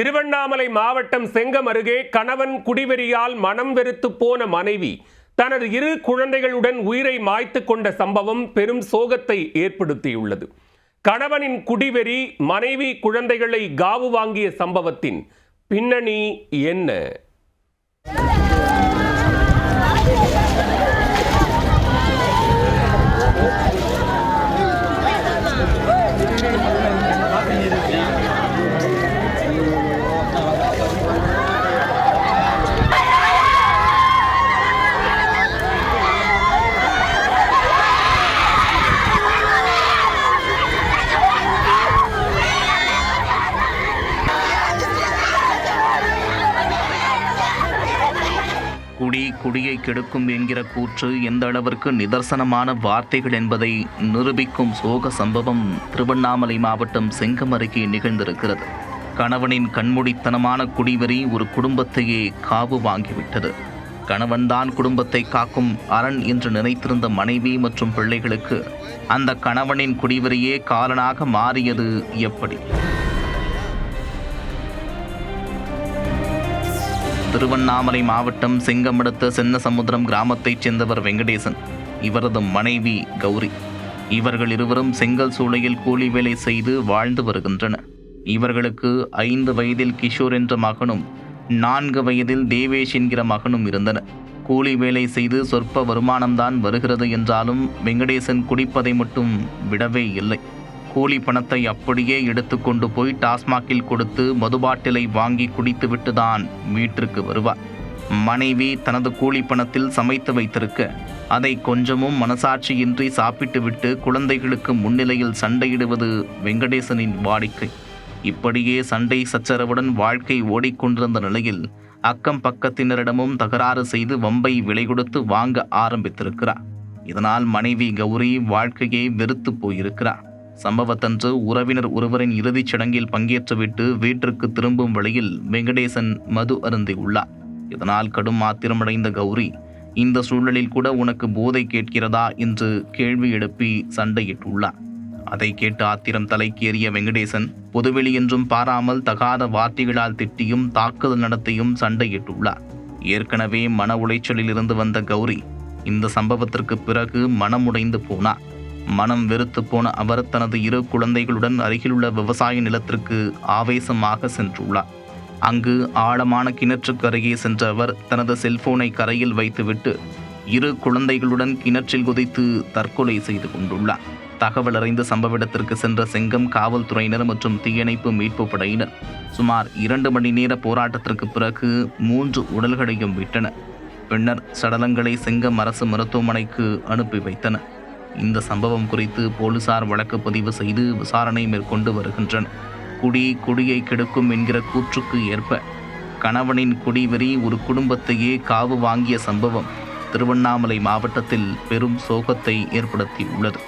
திருவண்ணாமலை மாவட்டம் செங்கம் அருகே கணவன் குடிவெறியால் மனம் வெறுத்து போன மனைவி தனது 2 குழந்தைகளுடன் உயிரை மாய்த்து கொண்ட சம்பவம் பெரும் சோகத்தை ஏற்படுத்தியுள்ளது. கணவனின் குடிவெறி, மனைவி குழந்தைகளை காவு வாங்கிய சம்பவத்தின் பின்னணி என்ன? குடியை கெடுக்கும் என்கிற கூற்று எந்த அளவிற்கு நிதர்சனமான வார்த்தைகள் என்பதை நிரூபிக்கும் சோக சம்பவம் திருவண்ணாமலை மாவட்டம் செங்கம் அருகே நிகழ்ந்திருக்கிறது. கணவனின் கண்மூடித்தனமான குடிவெறி ஒரு குடும்பத்தையே காவு வாங்கிவிட்டது. கணவன்தான் குடும்பத்தை காக்கும் அரண் என்று நினைத்திருந்த மனைவி மற்றும் பிள்ளைகளுக்கு அந்த கணவனின் குடிவெறியே காரணமாக மாறியது எப்படி? திருவண்ணாமலை மாவட்டம் செங்கம் அடுத்த சென்னசமுத்திரம் கிராமத்தைச் சேர்ந்தவர் வெங்கடேசன். இவரது மனைவி கௌரி. இவர்கள் இருவரும் செங்கல் சூளையில் கூலி வேலை செய்து வாழ்ந்து வருகின்றனர். இவர்களுக்கு 5 வயதில் கிஷோர் என்ற மகனும் 4 வயதில் தேவேஷ் என்கிற மகனும் இருந்தனர். கூலி வேலை செய்து சொற்ப வருமானம்தான் வருகிறது என்றாலும் வெங்கடேசன் குடிப்பதை மட்டும் விடவே இல்லை. கூலி பணத்தை அப்படியே எடுத்துக்கொண்டு போய் டாஸ்மாகில் கொடுத்து மதுபாட்டிலை வாங்கி குடித்துவிட்டு தான் வீட்டிற்கு வருவார். மனைவி தனது கூலி பணத்தில் சமைத்து வைத்திருக்க அதை கொஞ்சமும் மனசாட்சியின்றி சாப்பிட்டுவிட்டு குழந்தைகளுக்கு முன்னிலையில் சண்டையிடுவது வெங்கடேசனின் வாடிக்கை. இப்படியே சண்டை சச்சரவுடன் வாழ்க்கை ஓடிக்கொண்டிருந்த நிலையில் அக்கம் பக்கத்தினரிடமும் தகராறு செய்து வம்பை விலை கொடுத்து வாங்க ஆரம்பித்திருக்கிறார். இதனால் மனைவி கௌரி வாழ்க்கையை வெறுத்து போயிருக்கிறார். சம்பவத்தன்று உறவினர் ஒருவரின் இறுதிச் சடங்கில் பங்கேற்றுவிட்டு வீட்டிற்கு திரும்பும் வழியில் வெங்கடேசன் மது அருந்தியுள்ளார். இதனால் கடும் ஆத்திரமடைந்த கௌரி, இந்த சூழலில் கூட உனக்கு போதை கேட்கிறதா என்று கேள்வி எழுப்பி சண்டையிட்டுள்ளார். அதை கேட்டு ஆத்திரம் தலைக்கேறிய வெங்கடேசன் பொதுவெளி என்றும் பாராமல் தகாத வார்த்தைகளால் திட்டியும் தாக்குதல் நடத்தியும் சண்டையிட்டுள்ளார். ஏற்கனவே மன உளைச்சலில் இருந்து வந்த கௌரி இந்த சம்பவத்திற்கு பிறகு மனமுடைந்து போனார். மனம் வெறுத்து போன அவர் தனது 2 குழந்தைகளுடன் அருகிலுள்ள விவசாய நிலத்திற்கு ஆவேசமாக சென்றுள்ளார். அங்கு ஆழமான கிணற்றுக்கு அருகே சென்ற அவர் தனது செல்போனை கரையில் வைத்துவிட்டு 2 குழந்தைகளுடன் கிணற்றில் குதித்து தற்கொலை செய்து கொண்டுள்ளார். தகவல் அறிந்து சம்பவ இடத்திற்கு சென்ற செங்கம் காவல்துறையினர் மற்றும் தீயணைப்பு மீட்பு படையினர் சுமார் 2 மணி நேர போராட்டத்திற்கு பிறகு 3 உடல்களையும் மீட்டனர். பின்னர் சடலங்களை செங்கம் அரசு மருத்துவமனைக்கு அனுப்பி வைத்தனர். இந்த சம்பவம் குறித்து போலீசார் வழக்கு பதிவு செய்து விசாரணை மேற்கொண்டு வருகின்றனர். குடியை கெடுக்கும் என்கிற கூற்றுக்கு ஏற்ப கணவனின் குடிவெறி ஒரு குடும்பத்தையே காவு வாங்கிய சம்பவம் திருவண்ணாமலை மாவட்டத்தில் பெரும் சோகத்தை ஏற்படுத்தியுள்ளது.